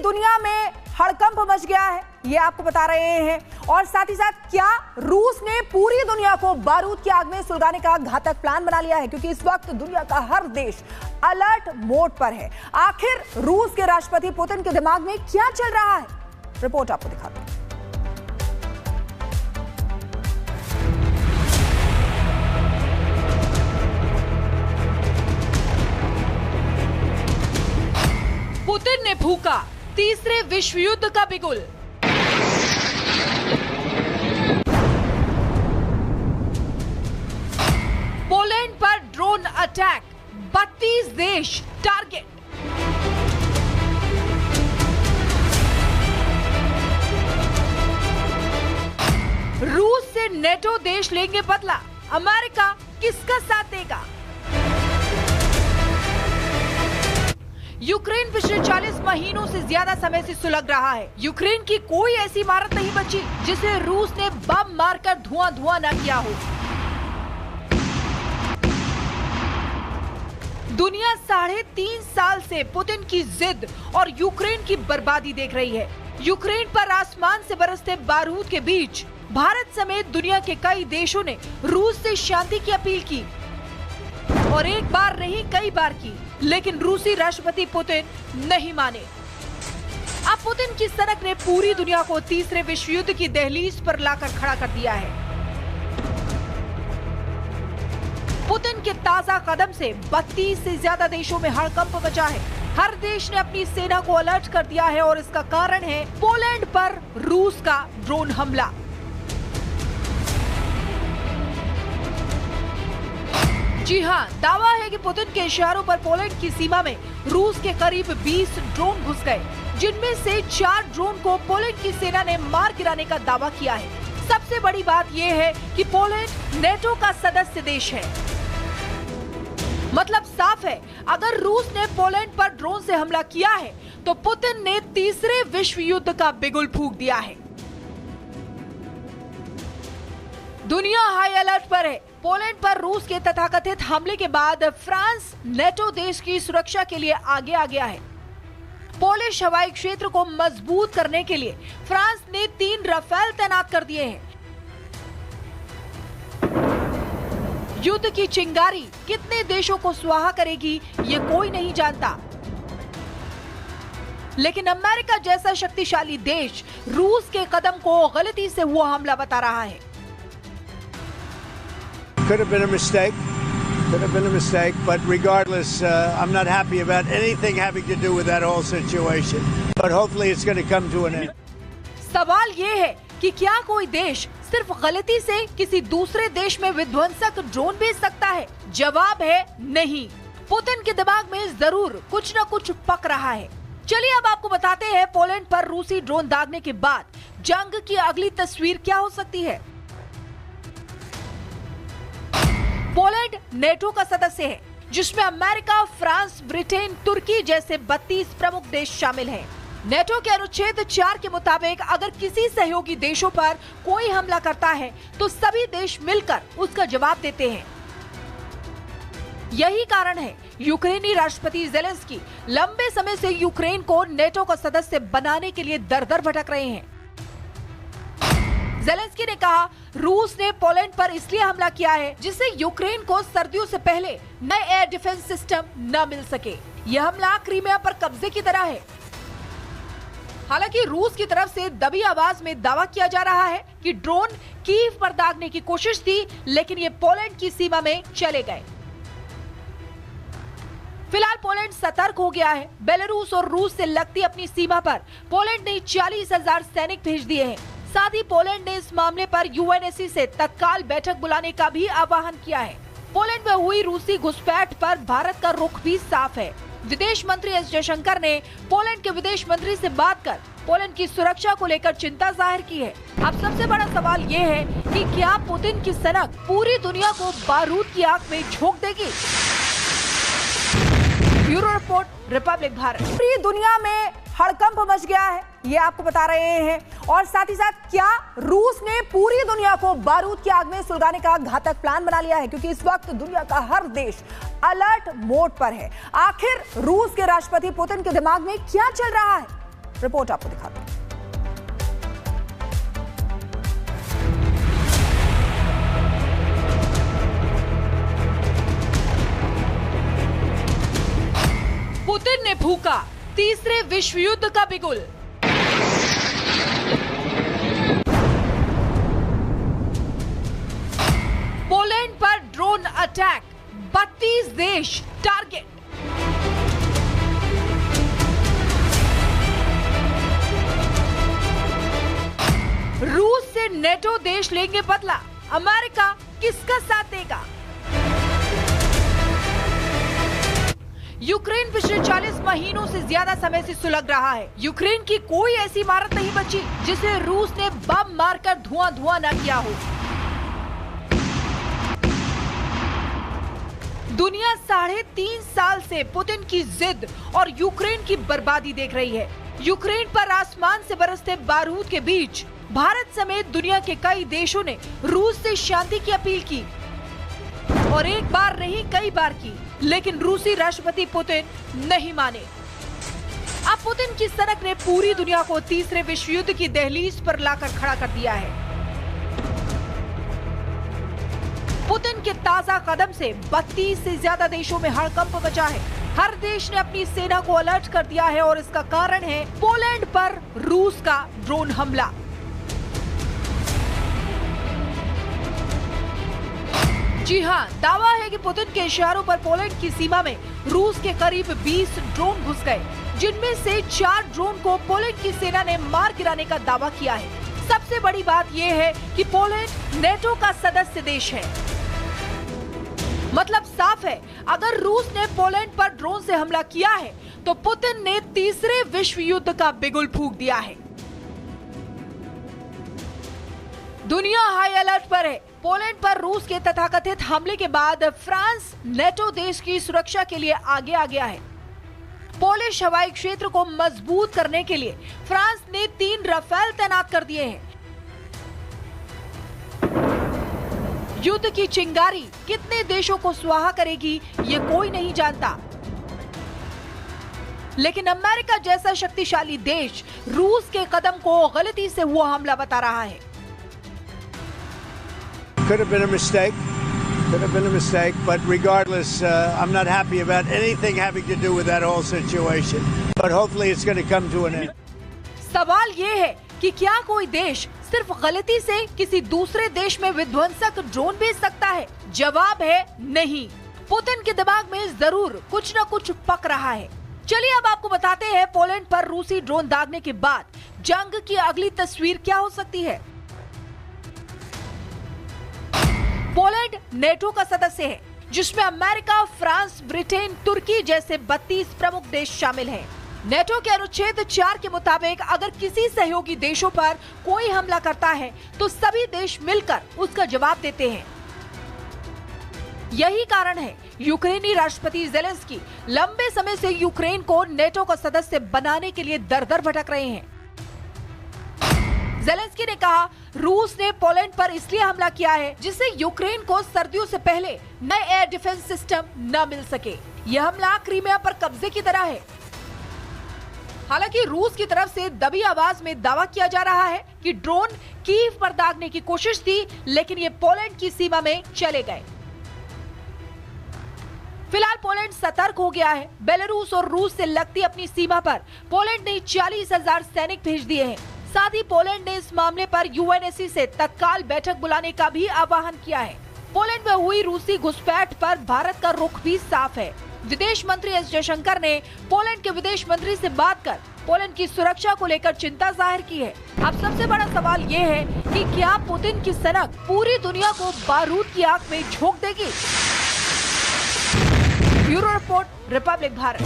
दुनिया में हड़कंप मच गया है, ये आपको बता रहे हैं। और साथ ही साथ क्या रूस ने पूरी दुनिया को बारूद की आग में सुलगाने का घातक प्लान बना लिया है, क्योंकि इस वक्त दुनिया का हर देश अलर्ट मोड पर है। आखिर रूस के राष्ट्रपति पुतिन के दिमाग में क्या चल रहा है, रिपोर्ट आपको दिखाते हैं। पुतिन ने फूंका तीसरे विश्व युद्ध का बिगुल। पोलैंड पर ड्रोन अटैक, 32 देश टारगेट। रूस से नेटो देश लेंगे बदला, अमेरिका किसका साथ देगा? यूक्रेन पिछले 40 महीनों से ज्यादा समय से सुलग रहा है। यूक्रेन की कोई ऐसी इमारत नहीं बची जिसे रूस ने बम मारकर धुआं न किया हो। दुनिया 3.5 साल से पुतिन की जिद और यूक्रेन की बर्बादी देख रही है। यूक्रेन पर आसमान से बरसते बारूद के बीच भारत समेत दुनिया के कई देशों ने रूस से शांति की अपील की, और एक बार नहीं कई बार की, लेकिन रूसी राष्ट्रपति पुतिन नहीं माने। अब पुतिन की सनक ने पूरी दुनिया को तीसरे विश्व युद्ध की दहलीज पर लाकर खड़ा कर दिया है। पुतिन के ताजा कदम से 32 से ज्यादा देशों में हड़कंप मचा है। हर देश ने अपनी सेना को अलर्ट कर दिया है, और इसका कारण है पोलैंड पर रूस का ड्रोन हमला। जी हाँ, दावा है कि पुतिन के इशारों पर पोलैंड की सीमा में रूस के करीब 20 ड्रोन घुस गए, जिनमें से 4 ड्रोन को पोलैंड की सेना ने मार गिराने का दावा किया है। सबसे बड़ी बात यह है कि पोलैंड नेटो का सदस्य देश है। मतलब साफ है, अगर रूस ने पोलैंड पर ड्रोन से हमला किया है तो पुतिन ने तीसरे विश्व युद्ध का बिगुल फूंक दिया है। दुनिया हाई अलर्ट पर है। पोलैंड पर रूस के तथाकथित हमले के बाद फ्रांस नेटो देश की सुरक्षा के लिए आगे आ गया है। पोलिश हवाई क्षेत्र को मजबूत करने के लिए फ्रांस ने 3 राफेल तैनात कर दिए हैं। युद्ध की चिंगारी कितने देशों को स्वाहा करेगी, ये कोई नहीं जानता, लेकिन अमेरिका जैसा शक्तिशाली देश रूस के कदम को गलती से हुआ हमला बता रहा है। Could have been a mistake, but regardless, I'm not happy about anything having to do with that whole situation. But hopefully it's going to come to an end. सवाल ये है कि क्या कोई देश सिर्फ गलती से किसी दूसरे देश में विध्वंसक ड्रोन भेज सकता है? जवाब है नहीं। पुतिन के दिमाग में जरूर कुछ न कुछ पक रहा है। चलिए अब आपको बताते हैं पोलैंड पर रूसी ड्रोन दागने के बाद जंग की अगली तस्वीर क्या हो सकती है। पोलैंड नेटो का सदस्य है, जिसमें अमेरिका, फ्रांस, ब्रिटेन, तुर्की जैसे 32 प्रमुख देश शामिल हैं। नेटो के अनुच्छेद 4 के मुताबिक अगर किसी सहयोगी देशों पर कोई हमला करता है तो सभी देश मिलकर उसका जवाब देते हैं। यही कारण है यूक्रेनी राष्ट्रपति ज़ेलेंस्की लंबे समय से यूक्रेन को नेटो का सदस्य बनाने के लिए दर-दर भटक रहे हैं। ज़ेलेंस्की ने कहा, रूस ने पोलैंड पर इसलिए हमला किया है जिससे यूक्रेन को सर्दियों से पहले नए एयर डिफेंस सिस्टम न मिल सके। यह हमला क्रीमिया पर कब्जे की तरह है। हालांकि रूस की तरफ से दबी आवाज में दावा किया जा रहा है कि ड्रोन कीव पर दागने की कोशिश थी, लेकिन ये पोलैंड की सीमा में चले गए। फिलहाल पोलैंड सतर्क हो गया है। बेलारूस और रूस से लगती अपनी सीमा पर पोलैंड ने 40,000 सैनिक भेज दिए हैं। साथ ही पोलैंड ने इस मामले पर यूएनएससी से तत्काल बैठक बुलाने का भी आह्वान किया है। पोलैंड में हुई रूसी घुसपैठ पर भारत का रुख भी साफ है। विदेश मंत्री एस जयशंकर ने पोलैंड के विदेश मंत्री से बात कर पोलैंड की सुरक्षा को लेकर चिंता जाहिर की है। अब सबसे बड़ा सवाल ये है कि क्या पुतिन की सनक पूरी दुनिया को बारूद की आग में झोंक देगी? Bureau report, Republic Bharat. पूरी दुनिया में हड़कंप मच गया है, ये आपको बता रहे हैं। और साथ ही साथ क्या रूस ने पूरी दुनिया को बारूद की आग में सुलगाने का घातक प्लान बना लिया है, क्योंकि इस वक्त दुनिया का हर देश अलर्ट मोड पर है। आखिर रूस के राष्ट्रपति पुतिन के दिमाग में क्या चल रहा है, रिपोर्ट आपको दिखाते हैं। पुतिन ने फूंका तीसरे विश्व युद्ध का बिगुल। पोलैंड पर ड्रोन अटैक, 32 देश टारगेट। रूस से नेटो देश लेंगे बदला, अमेरिका किसका साथ देगा? यूक्रेन पिछले 40 महीनों से ज्यादा समय से सुलग रहा है। यूक्रेन की कोई ऐसी इमारत नहीं बची जिसे रूस ने बम मारकर धुआं न किया हो। दुनिया 3.5 साल से पुतिन की जिद और यूक्रेन की बर्बादी देख रही है। यूक्रेन पर आसमान से बरसते बारूद के बीच भारत समेत दुनिया के कई देशों ने रूस से शांति की अपील की और एक बार नहीं कई बार की, लेकिन रूसी राष्ट्रपति पुतिन नहीं माने। अब पुतिन की सनक ने पूरी दुनिया को तीसरे विश्व युद्ध की दहलीज पर लाकर खड़ा कर दिया है। पुतिन के ताजा कदम से 32 से ज्यादा देशों में हड़कंप मचा है। हर देश ने अपनी सेना को अलर्ट कर दिया है और इसका कारण है पोलैंड पर रूस का ड्रोन हमला। जी हां, दावा है कि पुतिन के इशारों पर पोलैंड की सीमा में रूस के करीब 20 ड्रोन घुस गए, जिनमें से 4 ड्रोन को पोलैंड की सेना ने मार गिराने का दावा किया है। सबसे बड़ी बात यह है कि पोलैंड नेटो का सदस्य देश है। मतलब साफ है, अगर रूस ने पोलैंड पर ड्रोन से हमला किया है तो पुतिन ने तीसरे विश्व युद्ध का बिगुल फूंक दिया है। दुनिया हाई अलर्ट पर है। पोलैंड पर रूस के तथाकथित हमले के बाद फ्रांस नेटो देश की सुरक्षा के लिए आगे आ गया है। पोलिश हवाई क्षेत्र को मजबूत करने के लिए फ्रांस ने 3 राफेल तैनात कर दिए हैं। युद्ध की चिंगारी कितने देशों को स्वाहा करेगी, ये कोई नहीं जानता, लेकिन अमेरिका जैसा शक्तिशाली देश रूस के कदम को गलती से हुआ हमला बता रहा है। Could have been a mistake. But regardless, I'm not happy about anything having to do with that whole situation. But hopefully it's going to come to an end. सवाल ये है कि क्या कोई देश सिर्फ गलती से किसी दूसरे देश में विध्वंसक ड्रोन भेज सकता है? जवाब है नहीं। पुतिन के दिमाग में जरूर कुछ न कुछ पक रहा है। चलिए अब आपको बताते हैं पोलैंड पर रूसी ड्रोन दागने के बाद जंग की अगली तस्वीर क्या हो सकती है। पोलैंड नेटो का सदस्य है, जिसमें अमेरिका, फ्रांस, ब्रिटेन, तुर्की जैसे 32 प्रमुख देश शामिल हैं। नेटो के अनुच्छेद 4 के मुताबिक अगर किसी सहयोगी देशों पर कोई हमला करता है तो सभी देश मिलकर उसका जवाब देते हैं। यही कारण है यूक्रेनी राष्ट्रपति ज़ेलेंस्की लंबे समय से यूक्रेन को नेटो का सदस्य बनाने के लिए दर-दर भटक रहे हैं। ज़ेलेंस्की ने कहा, रूस ने पोलैंड पर इसलिए हमला किया है जिससे यूक्रेन को सर्दियों से पहले नए एयर डिफेंस सिस्टम न मिल सके। यह हमला क्रीमिया पर कब्जे की तरह है। हालांकि रूस की तरफ से दबी आवाज में दावा किया जा रहा है कि ड्रोन कीव पर दागने की कोशिश थी, लेकिन ये पोलैंड की सीमा में चले गए। फिलहाल पोलैंड सतर्क हो गया है। बेलारूस और रूस से लगती अपनी सीमा पर पोलैंड ने 40,000 सैनिक भेज दिए हैं। साथ ही पोलैंड ने इस मामले पर यूएनएससी से तत्काल बैठक बुलाने का भी आह्वान किया है। पोलैंड में हुई रूसी घुसपैठ पर भारत का रुख भी साफ है। विदेश मंत्री एस जयशंकर ने पोलैंड के विदेश मंत्री से बात कर पोलैंड की सुरक्षा को लेकर चिंता जाहिर की है। अब सबसे बड़ा सवाल ये है कि क्या पुतिन की सनक पूरी दुनिया को बारूद की आग में झोंक देगी? Bureau report, Republic Bharat.